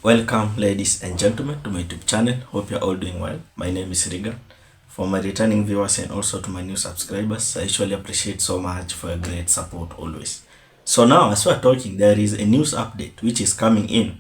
Welcome ladies and gentlemen to my YouTube channel. Hope you're all doing well. My name is Riga. For my returning viewers and also to my new subscribers, I usually appreciate so much for your great support always. So now as we're talking, there is a news update which is coming in.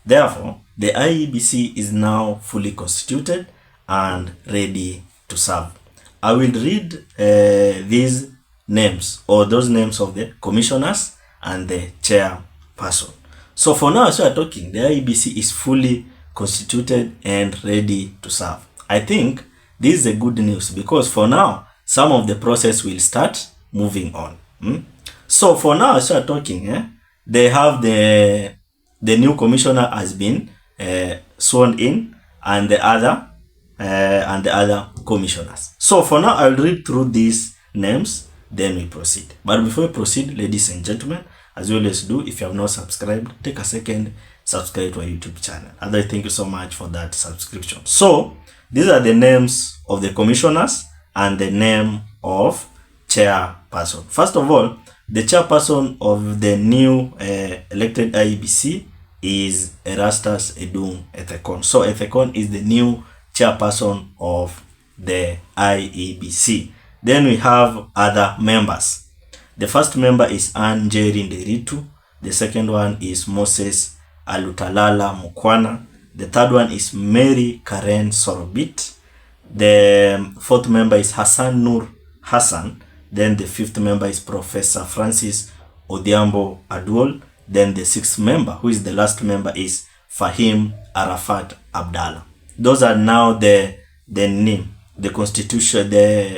Therefore, the IEBC is now fully constituted and ready to serve. I will read these names or those names of the commissioners and the chairperson. So for now, as we are talking, the IEBC is fully constituted and ready to serve. I think this is a good news because for now, some of the process will start moving on. So for now, as we are talking, they have the new commissioner has been sworn in, and the other commissioners. So for now, I'll read through these names, then we proceed. But before we proceed, ladies and gentlemen, as you always do, if you have not subscribed, take a second, subscribe to our YouTube channel. And I thank you so much for that subscription. So these are the names of the commissioners and the name of chairperson. First of all, the chairperson of the new elected IEBC is Erastus Edung Ethekon. So Ethekon is the new chairperson of the IEBC. Then we have other members. The first member is Ann Njeri Nderitu. The second one is Moses Alutalala Mukwana. The third one is Mary Karen Sorobit. The fourth member is Hassan Nur Hassan. Then the fifth member is Professor Francis Odhiambo Aduol. Then the sixth member, who is the last member, is Fahim Arafat Abdallah. Those are now the name, the constitution,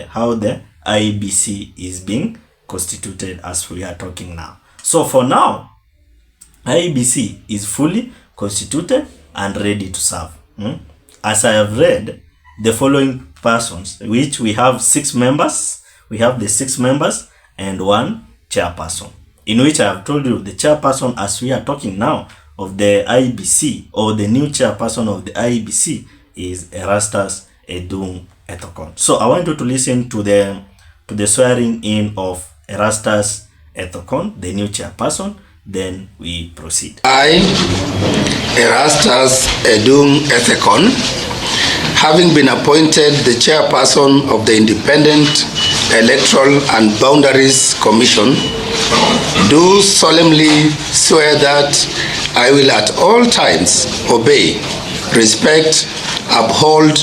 how the IEBC is being constituted as we are talking now. So for now, IEBC is fully constituted and ready to serve. As I have read, the following persons, which we have 6 members, we have the 6 members and 1 chairperson, in which I have told you the chairperson as we are talking now of the IEBC, or the new chairperson of the IEBC, is Erastus Edung Ethekon. So I want you to listen to the swearing in of Erastus Ethekon, the new chairperson, then we proceed. I, Erastus Edung Ethekon, having been appointed the chairperson of the Independent Electoral and Boundaries Commission, do solemnly swear that I will at all times obey, respect, uphold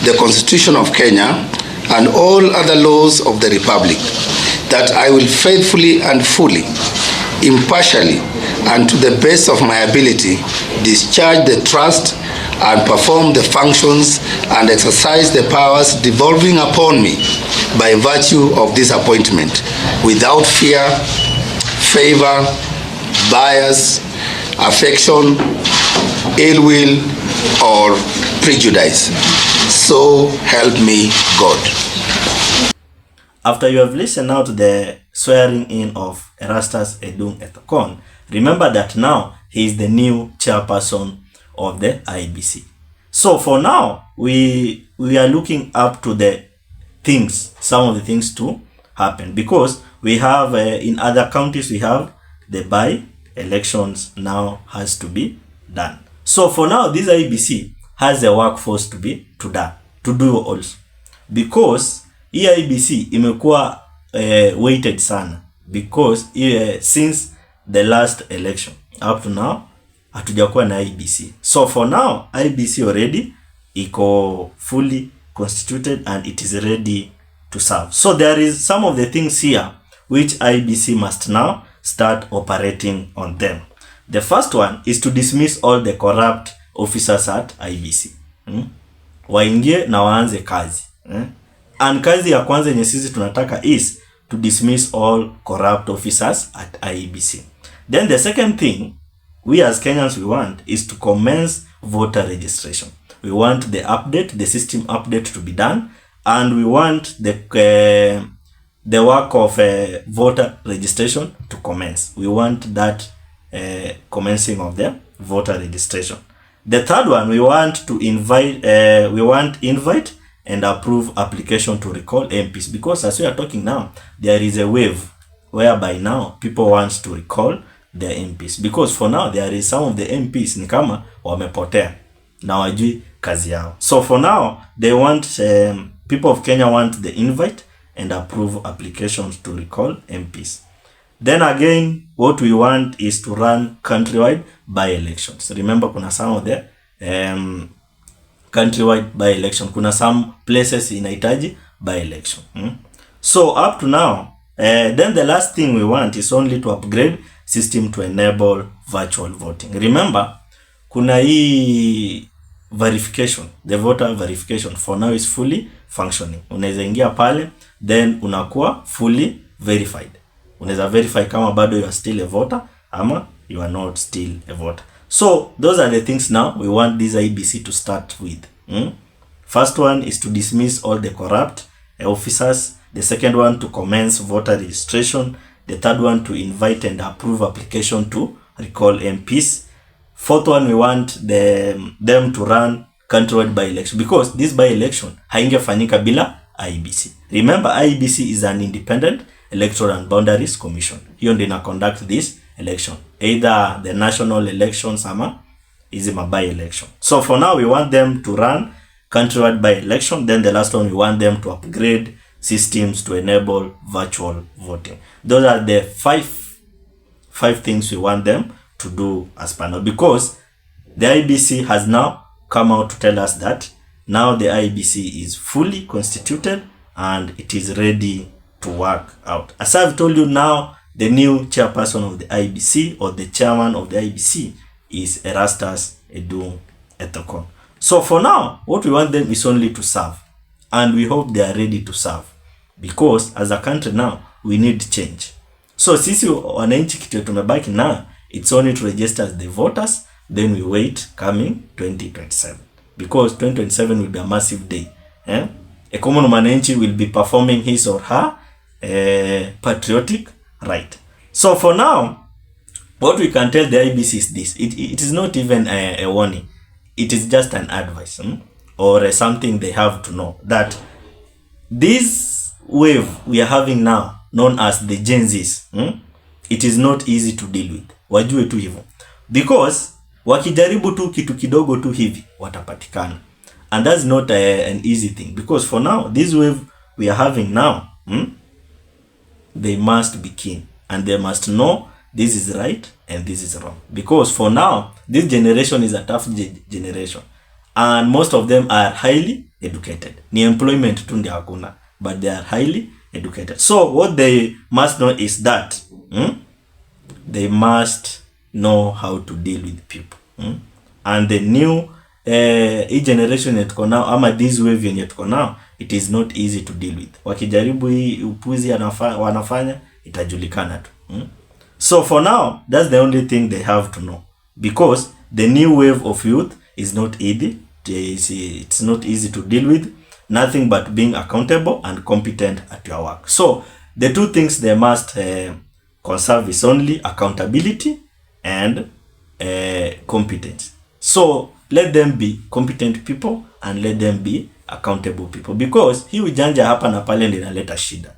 the Constitution of Kenya and all other laws of the Republic, that I will faithfully and fully, impartially, and to the best of my ability discharge the trust and perform the functions and exercise the powers devolving upon me by virtue of this appointment, without fear, favor, bias, affection, ill will, or prejudice. So help me God. After you have listened now to the swearing in of Erastus Edung Ethekon, remember that now he is the new chairperson of the IEBC. So for now, we are looking up to the things, some of the things to happen, because we have in other counties we have the by-elections now has to be done. So for now, this IEBC has a workforce to do also, because IEBC imekuwa weighted sana, because since the last election up to now hatujakuwa na IEBC. So for now, IEBC already iko fully constituted and it is ready to serve. So there is some of the things here which IEBC must now start operating on them. The first one is to dismiss all the corrupt officers at IEBC. Waingie na waanze kazi. And kazi ya kwanza yenye sisi tunataka is to dismiss all corrupt officers at IEBC. Then the second thing we as Kenyans we want is to commence voter registration. We want the system update to be done, and we want the work of voter registration to commence. We want that commencing of the voter registration. The third one, we want to invite and approve application to recall MPs, because as we are talking now, there is a wave whereby now people want to recall their MPs, because for now there is some of the MPs ni kama wamepotea na wajui kazi yao. So for now they want people of Kenya want the invite and approve applications to recall MPs. Then again, what we want is to run countrywide by-elections. Remember, kuna some of the countrywide by-election. Kuna some places inahitaji by-election. So up to now, then the last thing we want is only to upgrade system to enable virtual voting. Remember, kuna hii verification, the voter verification for now is fully functioning. Unaweza ingia pale, then unakuwa fully verified. Unaweza verify kama bado you are still a voter ama you are not still a voter. So those are the things now we want this IEBC to start with. First one is to dismiss all the corrupt officers. The second one to commence voter registration. The third one to invite and approve application to recall MPs. Fourth one, we want them to run countrywide by-election, because this by-election haingefanyika bila IEBC. Remember, IEBC is an independent electoral and boundaries commission. Hiyo ndio ina conduct this election, either the national elections ama is a by-election. So for now we want them to run countrywide by-election. Then the last one, we want them to upgrade systems to enable virtual voting. Those are the five things we want them to do as panel, because the IEBC has now come out to tell us that now the IEBC is fully constituted and it is ready to work out. As I've told you, now the new chairperson of the IEBC, or the chairman of the IEBC, is Erastus Edung Ethekon. So for now, what we want them is only to serve, and we hope they are ready to serve, because as a country now we need change. So sisi wananchi kitu tumebaki na, it's only to register as the voters, then we wait coming 2027, because 2027 will be a massive day. A common mwananchi will be performing his or her patriotic right. So for now, what we can tell the IEBC is this: it is not even a warning, it is just an advice, or something they have to know, that this wave we are having now, known as the Gen Zs, it is not easy to deal with. Wajue tu hivyo, because wakijaribu tu kitu kidogo tu hivi watapatikana, and that's not an easy thing, because for now this wave we are having now, they must be keen and they must know this is right and this is wrong, because for now this generation is a tough generation and most of them are highly educated. Ni employment tu ndio hakuna, but they are highly educated. So what they must know is that they must know how to deal with people, and the new generation yetu now, ama this wave yenye tuko now, it is not easy to deal with. Wakijaribu hii upuzi wanafanya, itajulikana tu. So for now, that's the only thing they have to know, because the new wave of youth is not easy. It's not easy to deal with. Nothing but being accountable and competent at your work. So the two things they must conserve is only accountability and competence. So let them be competent people and let them be accountable people, because hii ujanja hapa na pale ndio inaleta shida.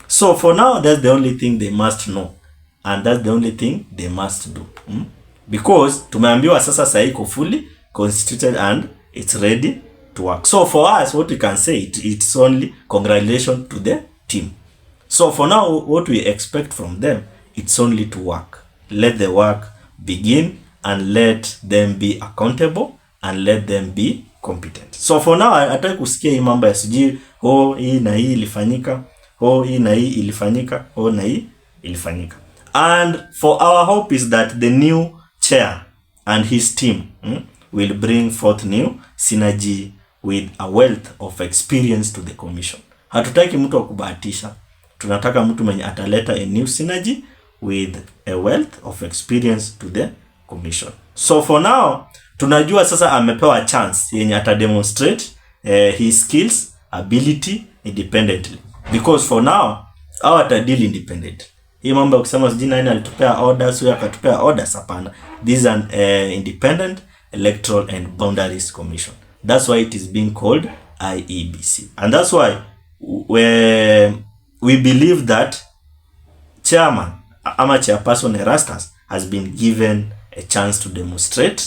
So for now, that's the only thing they must know, and that's the only thing they must do, because tumeambiwa sasa iko fully constituted and it's ready to work. So for us, what we can say, it's only congratulations to the team. So for now, what we expect from them, it's only to work. Let the work begin and let them be accountable and let them be competent. So for now, hataki kusikia hii mambo ya sijui hii na hii ilifanyika, hii na hii ilifanyika, na hii ilifanyika. And for our hope is that the new chair and his team will bring forth new synergy with a wealth of experience to the commission. Hatutaki mtu wa kubahatisha. Tunataka mtu mwenye ataleta a new synergy with a wealth of experience to the commission. So for now, tunajua sasa amepewa chance yenye atademonstrate his skills, ability independently. Because for now, atadili independent. Hii mambo ya kusema sijui nani alitupea orders, huyo akatupea orders, hapana. This is an independent electoral and boundaries commission. That's why it is being called IEBC. And that's why we believe that chairman ama Chairperson Erastus has been given a chance to demonstrate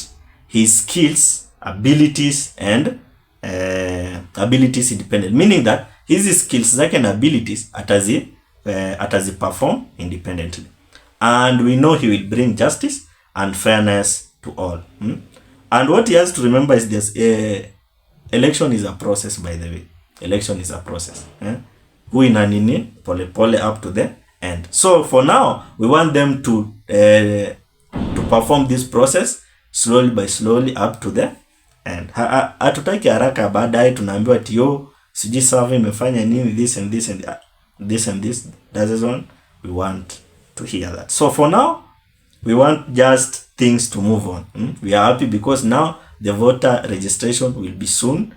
his skills, abilities and abilities independent, meaning that hizi skills zake and abilities atazi perform independently, and we know he will bring justice and fairness to all. And what he has to remember is this: election is a process, by the way. Election is a process. Huina nini pole pole up to the end. So for now, we want them to perform this process slowly by slowly up to the end. Hatutaki haraka, baadaye tunaambiwa tio siji serve imefanya nini, this and this and this and this. That is one we want to hear that. So for now, we want just things to move on. We are happy because now the voter registration will be soon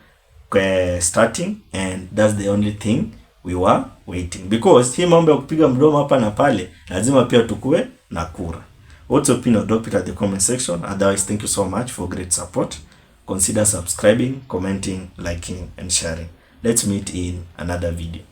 starting, and that's the only thing we were waiting, because hii mambo ya kupiga mdomo hapa na pale lazima pia tukue na kura. What's your opinion? Drop it at the comment section. Otherwise, thank you so much for great support. Consider subscribing, commenting, liking and sharing. Let's meet in another video.